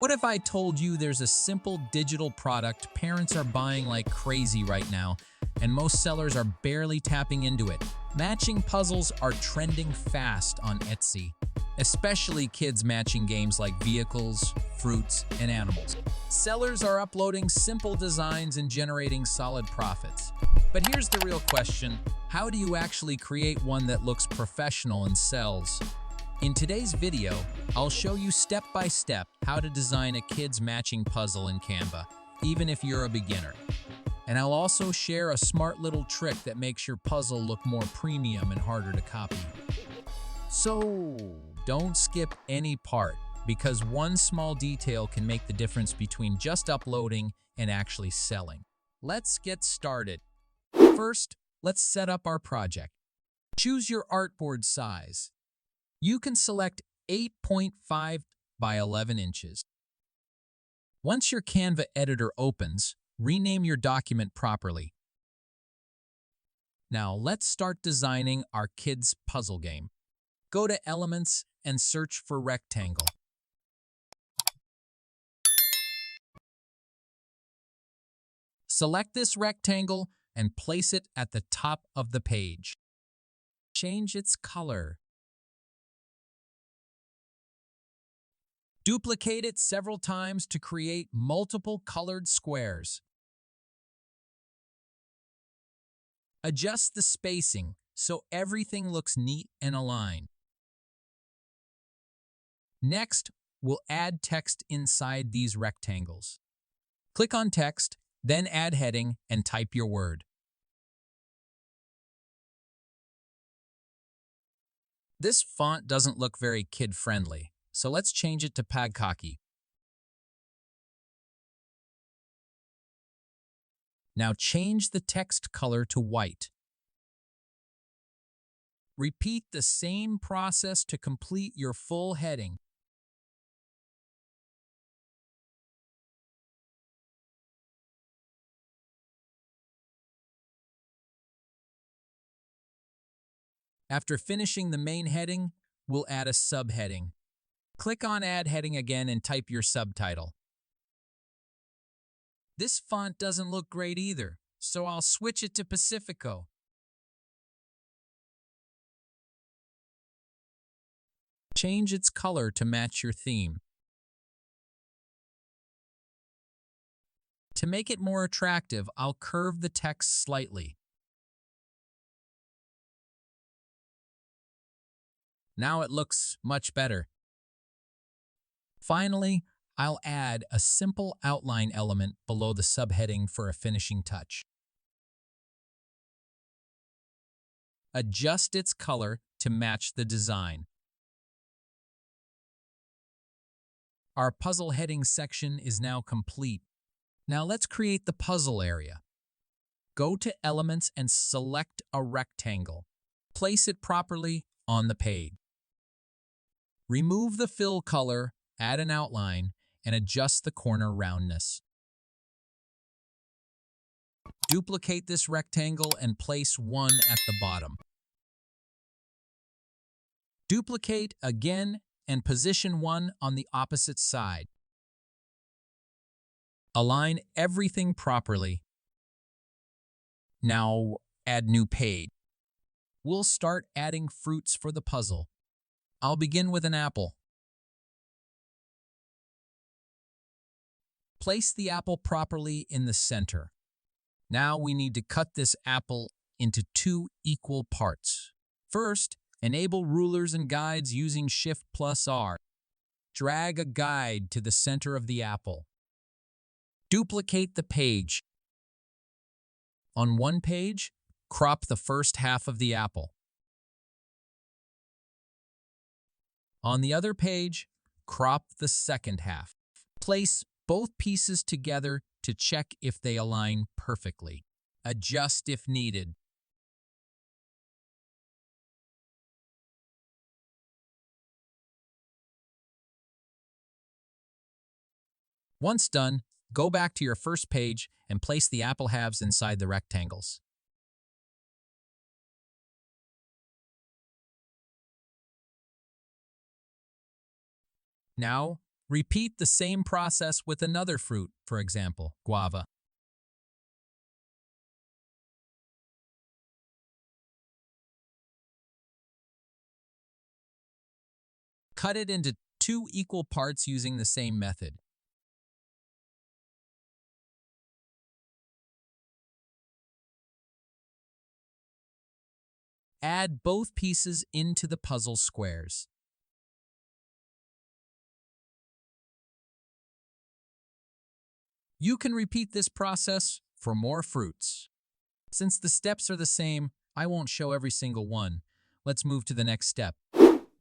What if I told you there's a simple digital product parents are buying like crazy right now, and most sellers are barely tapping into it? Matching puzzles are trending fast on Etsy, especially kids matching games like vehicles, fruits, and animals. Sellers are uploading simple designs and generating solid profits. But here's the real question: how do you actually create one that looks professional and sells? In today's video, I'll show you step by step how to design a kid's matching puzzle in Canva, even if you're a beginner. And I'll also share a smart little trick that makes your puzzle look more premium and harder to copy. So, don't skip any part, because one small detail can make the difference between just uploading and actually selling. Let's get started. First, let's set up our project. Choose your artboard size. You can select 8.5 by 11 inches. Once your Canva editor opens, rename your document properly. Now let's start designing our kids' puzzle game. Go to Elements and search for Rectangle. Select this rectangle and place it at the top of the page. Change its color. Duplicate it several times to create multiple colored squares. Adjust the spacing so everything looks neat and aligned. Next, we'll add text inside these rectangles. Click on Text, then add heading and type your word. This font doesn't look very kid-friendly, so let's change it to Pagkaki. Now change the text color to white. Repeat the same process to complete your full heading. After finishing the main heading, we'll add a subheading. Click on Add Heading again and type your subtitle. This font doesn't look great either, so I'll switch it to Pacifico. Change its color to match your theme. To make it more attractive, I'll curve the text slightly. Now it looks much better. Finally, I'll add a simple outline element below the subheading for a finishing touch. Adjust its color to match the design. Our puzzle heading section is now complete. Now let's create the puzzle area. Go to Elements and select a rectangle. Place it properly on the page. Remove the fill color, add an outline, and adjust the corner roundness. Duplicate this rectangle and place one at the bottom. Duplicate again and position one on the opposite side. Align everything properly. Now add new page. We'll start adding fruits for the puzzle. I'll begin with an apple. Place the apple properly in the center. Now we need to cut this apple into 2 equal parts. First, enable rulers and guides using Shift+R. Drag a guide to the center of the apple. Duplicate the page. On one page, crop the first half of the apple. On the other page, crop the second half. Place both pieces together to check if they align perfectly. Adjust if needed. Once done, go back to your first page and place the apple halves inside the rectangles. Now, Repeat the same process with another fruit, for example, guava. Cut it into 2 equal parts using the same method. Add both pieces into the puzzle squares. You can repeat this process for more fruits. Since the steps are the same, I won't show every single one. Let's move to the next step.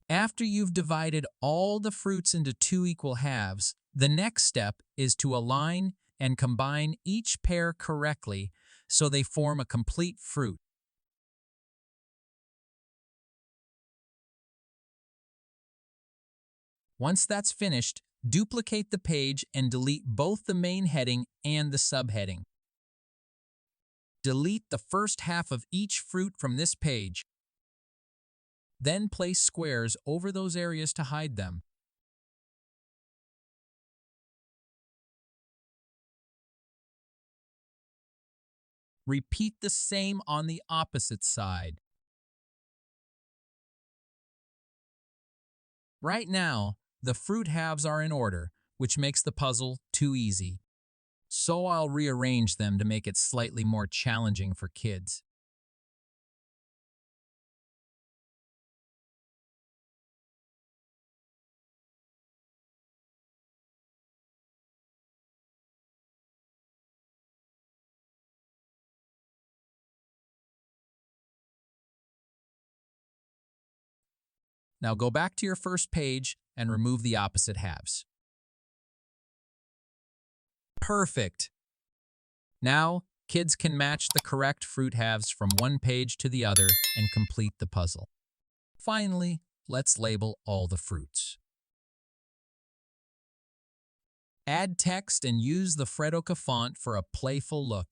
After you've divided all the fruits into 2 equal halves, the next step is to align and combine each pair correctly so they form a complete fruit. Once that's finished, duplicate the page and delete both the main heading and the subheading. Delete the first half of each fruit from this page. Then place squares over those areas to hide them. Repeat the same on the opposite side. Right now, the fruit halves are in order, which makes the puzzle too easy. So I'll rearrange them to make it slightly more challenging for kids. Now go back to your first page and remove the opposite halves. Perfect! Now, kids can match the correct fruit halves from one page to the other and complete the puzzle. Finally, let's label all the fruits. Add text and use the Fredoka font for a playful look.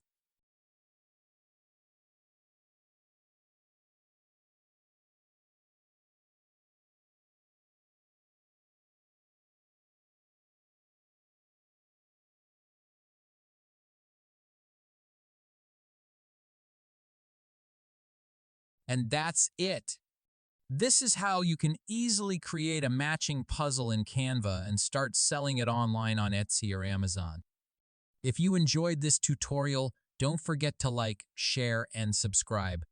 And that's it! This is how you can easily create a matching puzzle in Canva and start selling it online on Etsy or Amazon. If you enjoyed this tutorial, don't forget to like, share, and subscribe.